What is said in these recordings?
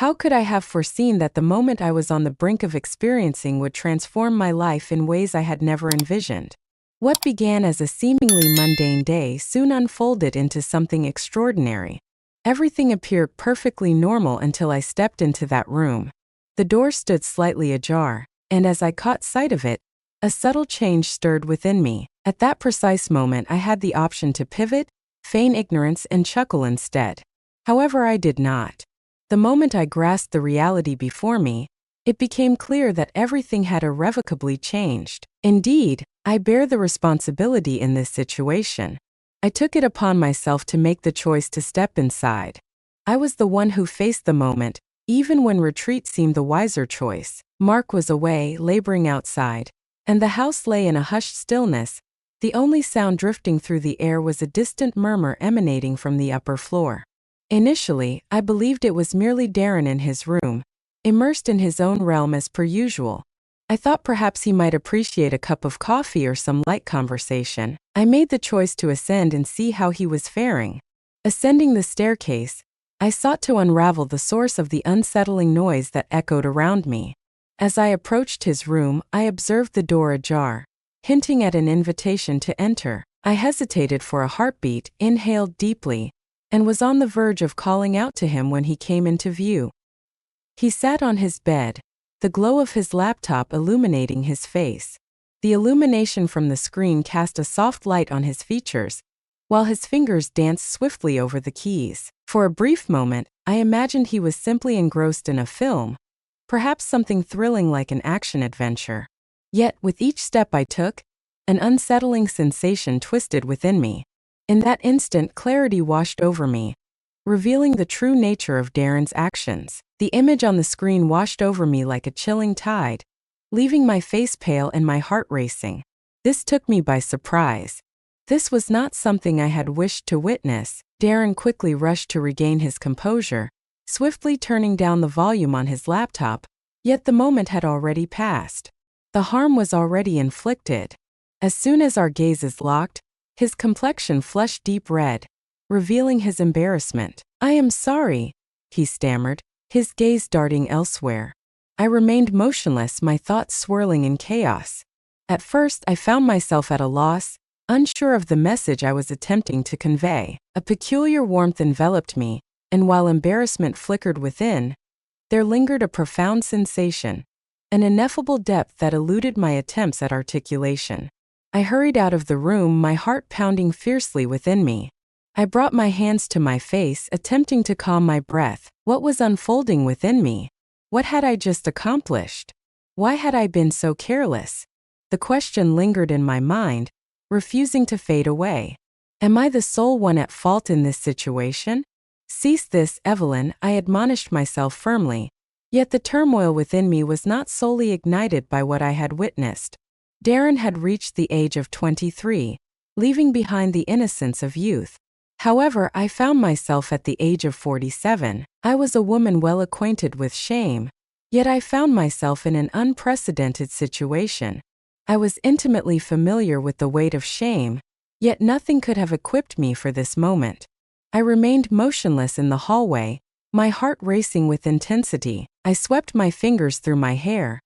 How could I have foreseen that the moment I was on the brink of experiencing would transform my life in ways I had never envisioned? What began as a seemingly mundane day soon unfolded into something extraordinary. Everything appeared perfectly normal until I stepped into that room. The door stood slightly ajar, and as I caught sight of it, a subtle change stirred within me. At that precise moment, I had the option to pivot, feign ignorance, and chuckle instead. However, I did not. The moment I grasped the reality before me, it became clear that everything had irrevocably changed. Indeed, I bear the responsibility in this situation. I took it upon myself to make the choice to step inside. I was the one who faced the moment, even when retreat seemed the wiser choice. Mark was away, laboring outside, and the house lay in a hushed stillness. The only sound drifting through the air was a distant murmur emanating from the upper floor. Initially, I believed it was merely Darren in his room, immersed in his own realm as per usual. I thought perhaps he might appreciate a cup of coffee or some light conversation. I made the choice to ascend and see how he was faring. Ascending the staircase, I sought to unravel the source of the unsettling noise that echoed around me. As I approached his room, I observed the door ajar, hinting at an invitation to enter. I hesitated for a heartbeat, inhaled deeply, and was on the verge of calling out to him when he came into view. He sat on his bed, the glow of his laptop illuminating his face. The illumination from the screen cast a soft light on his features, while his fingers danced swiftly over the keys. For a brief moment, I imagined he was simply engrossed in a film, perhaps something thrilling like an action adventure. Yet, with each step I took, an unsettling sensation twisted within me. In that instant, clarity washed over me, revealing the true nature of Darren's actions. The image on the screen washed over me like a chilling tide, leaving my face pale and my heart racing. This took me by surprise. This was not something I had wished to witness. Darren quickly rushed to regain his composure, swiftly turning down the volume on his laptop, yet the moment had already passed. The harm was already inflicted. As soon as our gazes locked, his complexion flushed deep red, revealing his embarrassment. "I am sorry," he stammered, his gaze darting elsewhere. I remained motionless, my thoughts swirling in chaos. At first, I found myself at a loss, unsure of the message I was attempting to convey. A peculiar warmth enveloped me, and while embarrassment flickered within, there lingered a profound sensation, an ineffable depth that eluded my attempts at articulation. I hurried out of the room, my heart pounding fiercely within me. I brought my hands to my face, attempting to calm my breath. What was unfolding within me? What had I just accomplished? Why had I been so careless? The question lingered in my mind, refusing to fade away. Am I the sole one at fault in this situation? "Cease this, Evelyn," I admonished myself firmly. Yet the turmoil within me was not solely ignited by what I had witnessed. Darren had reached the age of 23, leaving behind the innocence of youth. However, I found myself at the age of 47. I was a woman well acquainted with shame, yet I found myself in an unprecedented situation. I was intimately familiar with the weight of shame, yet nothing could have equipped me for this moment. I remained motionless in the hallway, my heart racing with intensity. I swept my fingers through my hair,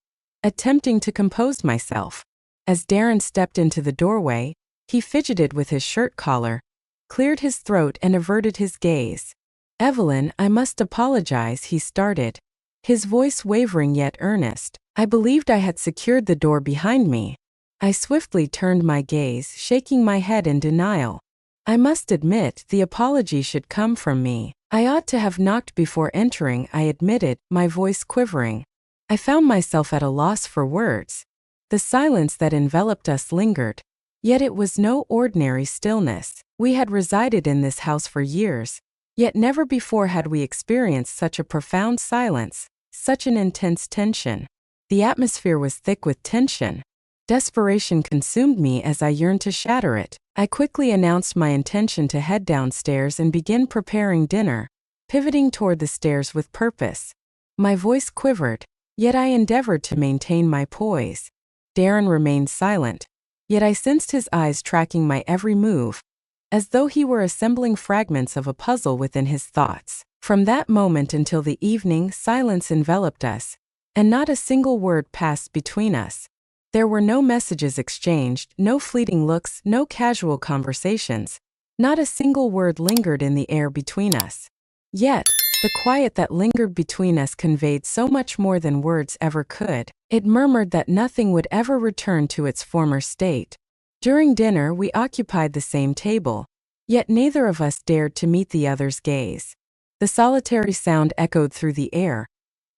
attempting to compose myself. As Darren stepped into the doorway, he fidgeted with his shirt collar, cleared his throat and averted his gaze. "Evelyn, I must apologize," he started, his voice wavering yet earnest. I believed I had secured the door behind me. I swiftly turned my gaze, shaking my head in denial. "I must admit, the apology should come from me. I ought to have knocked before entering," I admitted, my voice quivering. I found myself at a loss for words. The silence that enveloped us lingered. Yet it was no ordinary stillness. We had resided in this house for years, yet never before had we experienced such a profound silence, such an intense tension. The atmosphere was thick with tension. Desperation consumed me as I yearned to shatter it. I quickly announced my intention to head downstairs and begin preparing dinner, pivoting toward the stairs with purpose. My voice quivered, yet I endeavored to maintain my poise. Darren remained silent, yet I sensed his eyes tracking my every move, as though he were assembling fragments of a puzzle within his thoughts. From that moment until the evening, silence enveloped us, and not a single word passed between us. There were no messages exchanged, no fleeting looks, no casual conversations. Not a single word lingered in the air between us. Yet, the quiet that lingered between us conveyed so much more than words ever could. It murmured that nothing would ever return to its former state. During dinner, we occupied the same table, yet neither of us dared to meet the other's gaze. The solitary sound echoed through the air,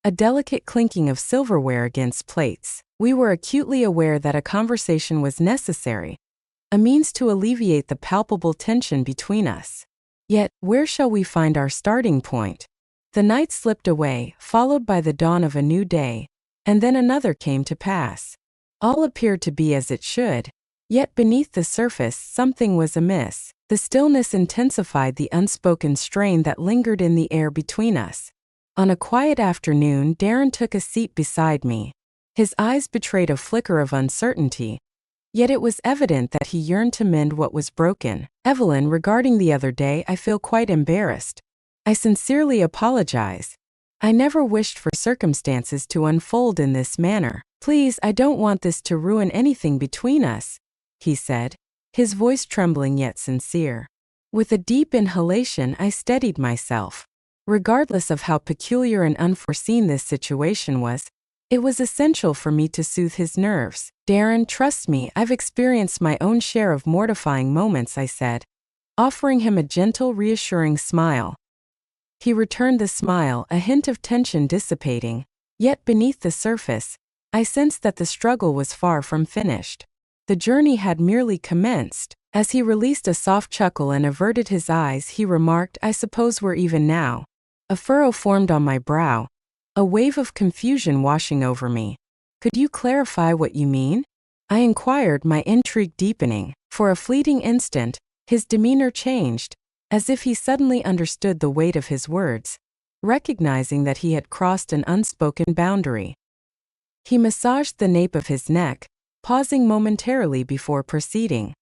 a delicate clinking of silverware against plates. We were acutely aware that a conversation was necessary, a means to alleviate the palpable tension between us. Yet, where shall we find our starting point? The night slipped away, followed by the dawn of a new day, and then another came to pass. All appeared to be as it should, yet beneath the surface something was amiss. The stillness intensified the unspoken strain that lingered in the air between us. On a quiet afternoon, Darren took a seat beside me. His eyes betrayed a flicker of uncertainty, yet it was evident that he yearned to mend what was broken. "Evelyn, regarding the other day, I feel quite embarrassed. I sincerely apologize. I never wished for circumstances to unfold in this manner. Please, I don't want this to ruin anything between us," he said, his voice trembling yet sincere. With a deep inhalation, I steadied myself. Regardless of how peculiar and unforeseen this situation was, it was essential for me to soothe his nerves. "Darren, trust me, I've experienced my own share of mortifying moments," I said, offering him a gentle, reassuring smile. He returned the smile, a hint of tension dissipating, yet beneath the surface, I sensed that the struggle was far from finished. The journey had merely commenced. As he released a soft chuckle and averted his eyes, he remarked, "I suppose we're even now." A furrow formed on my brow, a wave of confusion washing over me. "Could you clarify what you mean?" I inquired, my intrigue deepening. For a fleeting instant, his demeanor changed, as if he suddenly understood the weight of his words, recognizing that he had crossed an unspoken boundary. He massaged the nape of his neck, pausing momentarily before proceeding.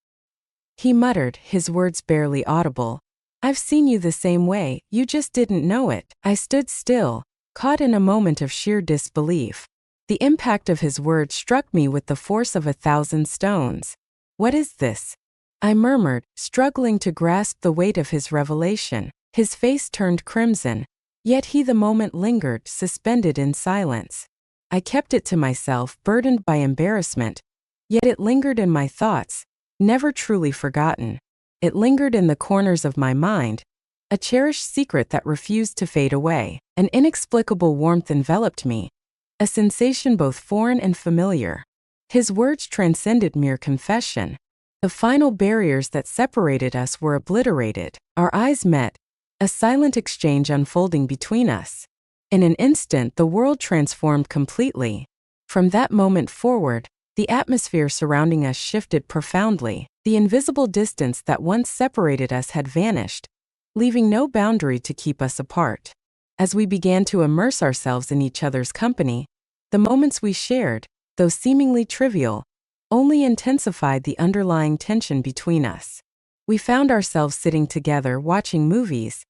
He muttered, his words barely audible, "I've seen you the same way, you just didn't know it." I stood still, caught in a moment of sheer disbelief. The impact of his words struck me with the force of 1,000 stones. "What is this?" I murmured, struggling to grasp the weight of his revelation. His face turned crimson, yet he the moment lingered, suspended in silence. I kept it to myself, burdened by embarrassment, yet it lingered in my thoughts, never truly forgotten. It lingered in the corners of my mind, a cherished secret that refused to fade away. An inexplicable warmth enveloped me, a sensation both foreign and familiar. His words transcended mere confession. The final barriers that separated us were obliterated. Our eyes met, a silent exchange unfolding between us. In an instant, the world transformed completely. From that moment forward, the atmosphere surrounding us shifted profoundly. The invisible distance that once separated us had vanished, leaving no boundary to keep us apart. As we began to immerse ourselves in each other's company, the moments we shared, though seemingly trivial, only intensified the underlying tension between us. We found ourselves sitting together watching movies,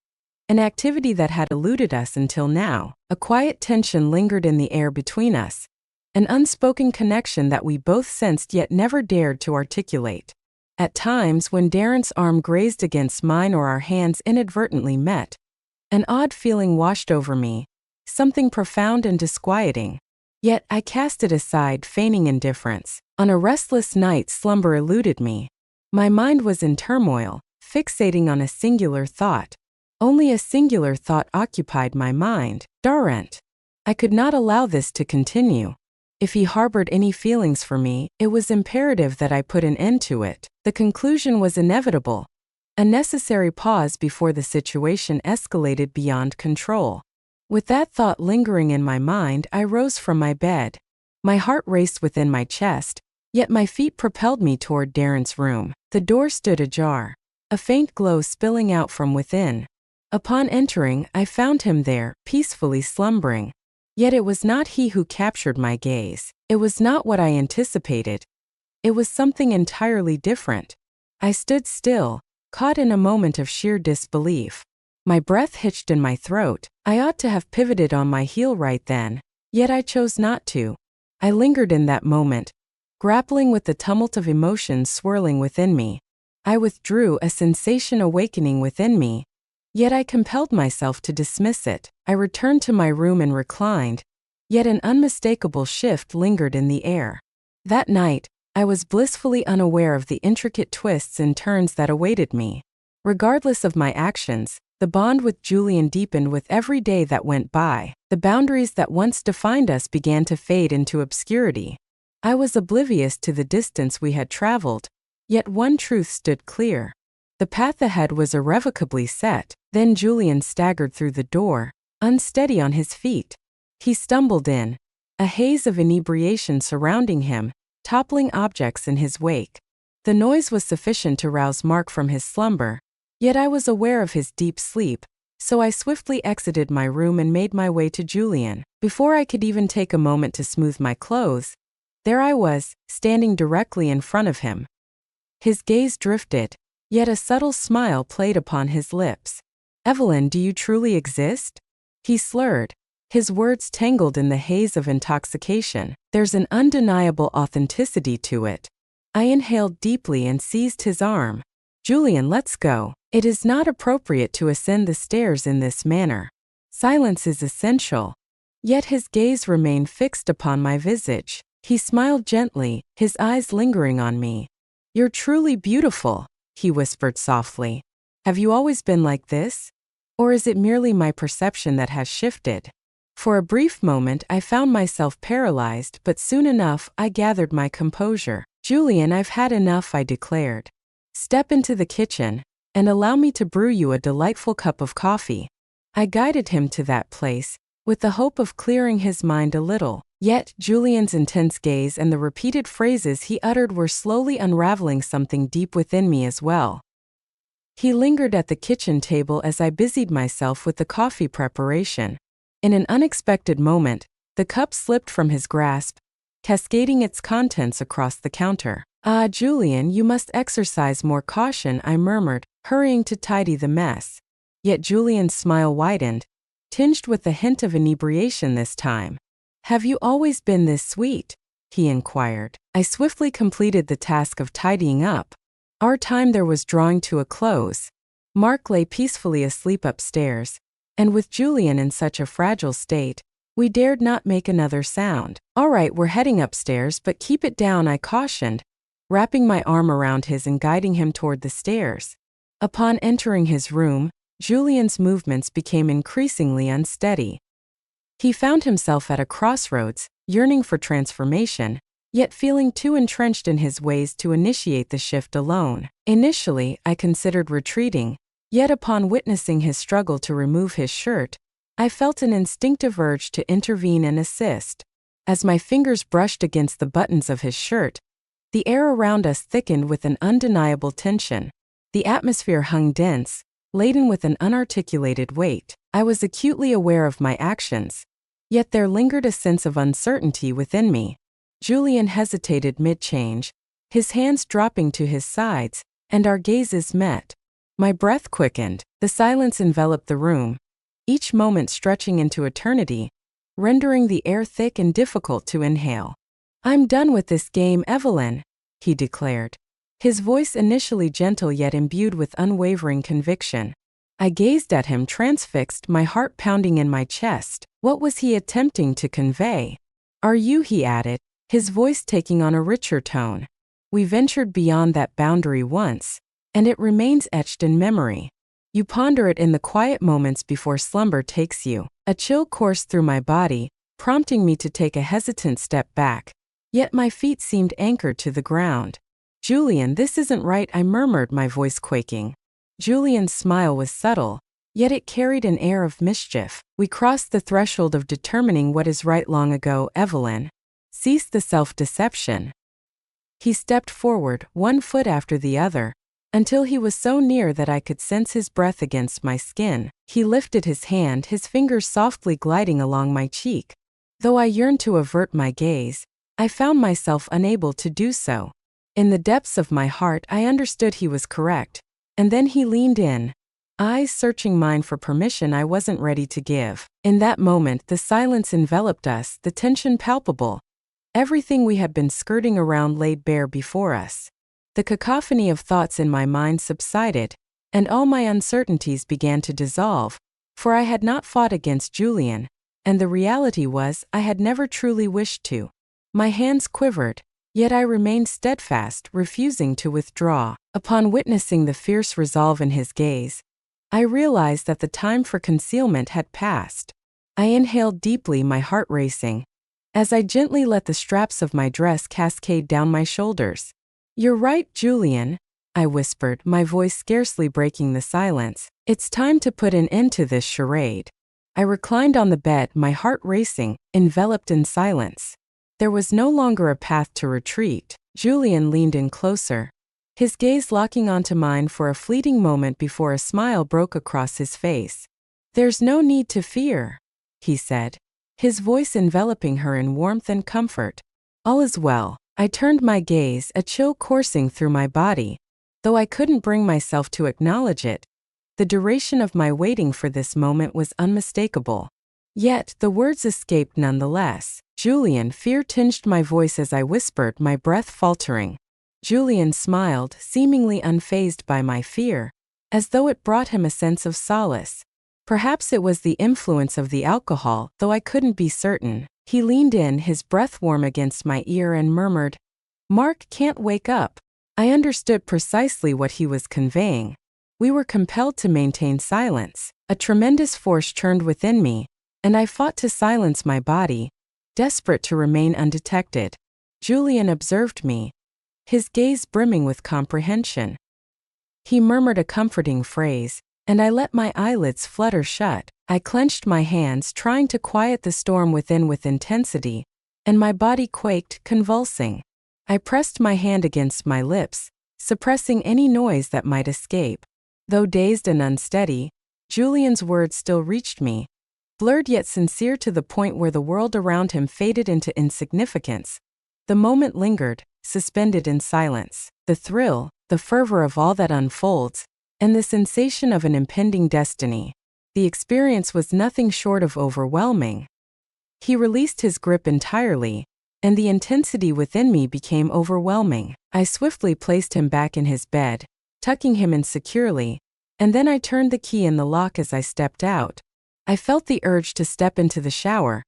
an activity that had eluded us until now. A quiet tension lingered in the air between us, an unspoken connection that we both sensed yet never dared to articulate. At times, when Darren's arm grazed against mine or our hands inadvertently met, an odd feeling washed over me, something profound and disquieting. Yet I cast it aside, feigning indifference. On a restless night, slumber eluded me. My mind was in turmoil, fixating on a singular thought. Only a singular thought occupied my mind: Darren. I could not allow this to continue. If he harbored any feelings for me, it was imperative that I put an end to it. The conclusion was inevitable, a necessary pause before the situation escalated beyond control. With that thought lingering in my mind, I rose from my bed. My heart raced within my chest, yet my feet propelled me toward Darren's room. The door stood ajar, a faint glow spilling out from within. Upon entering, I found him there, peacefully slumbering. Yet it was not he who captured my gaze. It was not what I anticipated. It was something entirely different. I stood still, caught in a moment of sheer disbelief. My breath hitched in my throat. I ought to have pivoted on my heel right then, yet I chose not to. I lingered in that moment, grappling with the tumult of emotions swirling within me. I withdrew, a sensation awakening within me, yet I compelled myself to dismiss it. I returned to my room and reclined, yet an unmistakable shift lingered in the air. That night, I was blissfully unaware of the intricate twists and turns that awaited me. Regardless of my actions, the bond with Julian deepened with every day that went by. The boundaries that once defined us began to fade into obscurity. I was oblivious to the distance we had traveled, yet one truth stood clear. The path ahead was irrevocably set. Then Julian staggered through the door, unsteady on his feet. He stumbled in, a haze of inebriation surrounding him, toppling objects in his wake. The noise was sufficient to rouse Mark from his slumber, yet I was aware of his deep sleep, so I swiftly exited my room and made my way to Julian. Before I could even take a moment to smooth my clothes, there I was, standing directly in front of him. His gaze drifted, yet a subtle smile played upon his lips. "Evelyn, do you truly exist?" He slurred, his words tangled in the haze of intoxication. "There's an undeniable authenticity to it." I inhaled deeply and seized his arm. "Julian, let's go. It is not appropriate to ascend the stairs in this manner. Silence is essential." Yet his gaze remained fixed upon my visage. He smiled gently, his eyes lingering on me. "You're truly beautiful," he whispered softly. "Have you always been like this? Or is it merely my perception that has shifted?" For a brief moment I found myself paralyzed, but soon enough I gathered my composure. "Julian, I've had enough," I declared. "Step into the kitchen, and allow me to brew you a delightful cup of coffee." I guided him to that place, with the hope of clearing his mind a little. Yet Julian's intense gaze and the repeated phrases he uttered were slowly unraveling something deep within me as well. He lingered at the kitchen table as I busied myself with the coffee preparation. In an unexpected moment, the cup slipped from his grasp, cascading its contents across the counter. "Ah, Julian, you must exercise more caution," I murmured, hurrying to tidy the mess. Yet Julian's smile widened, tinged with a hint of inebriation this time. "Have you always been this sweet?" he inquired. I swiftly completed the task of tidying up. Our time there was drawing to a close. Mark lay peacefully asleep upstairs, and with Julian in such a fragile state, we dared not make another sound. "All right, we're heading upstairs, but keep it down," I cautioned, wrapping my arm around his and guiding him toward the stairs. Upon entering his room, Julian's movements became increasingly unsteady. He found himself at a crossroads, yearning for transformation, yet feeling too entrenched in his ways to initiate the shift alone. Initially, I considered retreating, yet upon witnessing his struggle to remove his shirt, I felt an instinctive urge to intervene and assist. As my fingers brushed against the buttons of his shirt, the air around us thickened with an undeniable tension. The atmosphere hung dense, laden with an unarticulated weight. I was acutely aware of my actions, yet there lingered a sense of uncertainty within me. Julian hesitated mid-change, his hands dropping to his sides, and our gazes met. My breath quickened. The silence enveloped the room, each moment stretching into eternity, rendering the air thick and difficult to inhale. "I'm done with this game, Evelyn," he declared, his voice initially gentle yet imbued with unwavering conviction. I gazed at him transfixed, my heart pounding in my chest. What was he attempting to convey? "Are you?" he added, his voice taking on a richer tone. "We ventured beyond that boundary once, and it remains etched in memory. You ponder it in the quiet moments before slumber takes you." A chill coursed through my body, prompting me to take a hesitant step back, yet my feet seemed anchored to the ground. "Julian, this isn't right," I murmured, my voice quaking. Julian's smile was subtle, yet it carried an air of mischief. "We crossed the threshold of determining what is right long ago, Evelyn. Cease the self-deception." He stepped forward, one foot after the other, until he was so near that I could sense his breath against my skin. He lifted his hand, his fingers softly gliding along my cheek. Though I yearned to avert my gaze, I found myself unable to do so. In the depths of my heart, I understood he was correct. And then he leaned in, eyes searching mine for permission I wasn't ready to give. In that moment, the silence enveloped us, the tension palpable. Everything we had been skirting around laid bare before us. The cacophony of thoughts in my mind subsided, and all my uncertainties began to dissolve, for I had not fought against Julian, and the reality was I had never truly wished to. My hands quivered, yet I remained steadfast, refusing to withdraw. Upon witnessing the fierce resolve in his gaze, I realized that the time for concealment had passed. I inhaled deeply, my heart racing, as I gently let the straps of my dress cascade down my shoulders. "You're right, Julian," I whispered, my voice scarcely breaking the silence. "It's time to put an end to this charade." I reclined on the bed, my heart racing, enveloped in silence. There was no longer a path to retreat. Julian leaned in closer, his gaze locking onto mine for a fleeting moment before a smile broke across his face. "There's no need to fear," he said, his voice enveloping her in warmth and comfort. "All is well." I turned my gaze, a chill coursing through my body, though I couldn't bring myself to acknowledge it. The duration of my waiting for this moment was unmistakable. Yet, the words escaped nonetheless. "Julian," fear tinged my voice as I whispered, my breath faltering. Julian smiled, seemingly unfazed by my fear, as though it brought him a sense of solace. Perhaps it was the influence of the alcohol, though I couldn't be certain. He leaned in, his breath warm against my ear, and murmured, "Mark can't wake up." I understood precisely what he was conveying. We were compelled to maintain silence. A tremendous force churned within me, and I fought to silence my body, desperate to remain undetected. Julian observed me, his gaze brimming with comprehension. He murmured a comforting phrase, and I let my eyelids flutter shut. I clenched my hands, trying to quiet the storm within with intensity, and my body quaked, convulsing. I pressed my hand against my lips, suppressing any noise that might escape. Though dazed and unsteady, Julian's words still reached me, blurred yet sincere to the point where the world around him faded into insignificance. The moment lingered, suspended in silence. The thrill, the fervor of all that unfolds, and the sensation of an impending destiny. The experience was nothing short of overwhelming. He released his grip entirely, and the intensity within me became overwhelming. I swiftly placed him back in his bed, tucking him in securely, and then I turned the key in the lock as I stepped out. I felt the urge to step into the shower,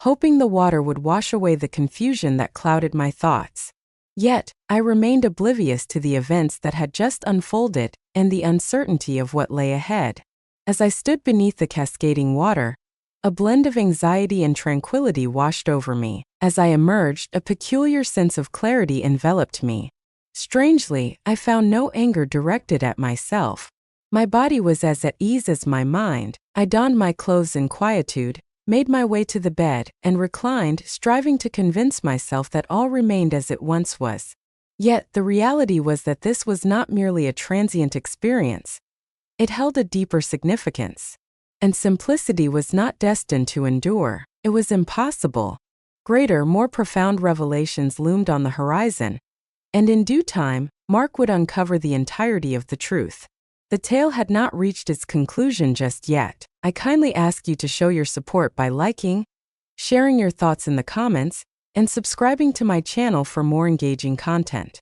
hoping the water would wash away the confusion that clouded my thoughts. Yet, I remained oblivious to the events that had just unfolded and the uncertainty of what lay ahead. As I stood beneath the cascading water, a blend of anxiety and tranquility washed over me. As I emerged, a peculiar sense of clarity enveloped me. Strangely, I found no anger directed at myself. My body was as at ease as my mind. I donned my clothes in quietude, made my way to the bed, and reclined, striving to convince myself that all remained as it once was. Yet, the reality was that this was not merely a transient experience. It held a deeper significance. And simplicity was not destined to endure. It was impossible. Greater, more profound revelations loomed on the horizon. And in due time, Mark would uncover the entirety of the truth. The tale had not reached its conclusion just yet. I kindly ask you to show your support by liking, sharing your thoughts in the comments, and subscribing to my channel for more engaging content.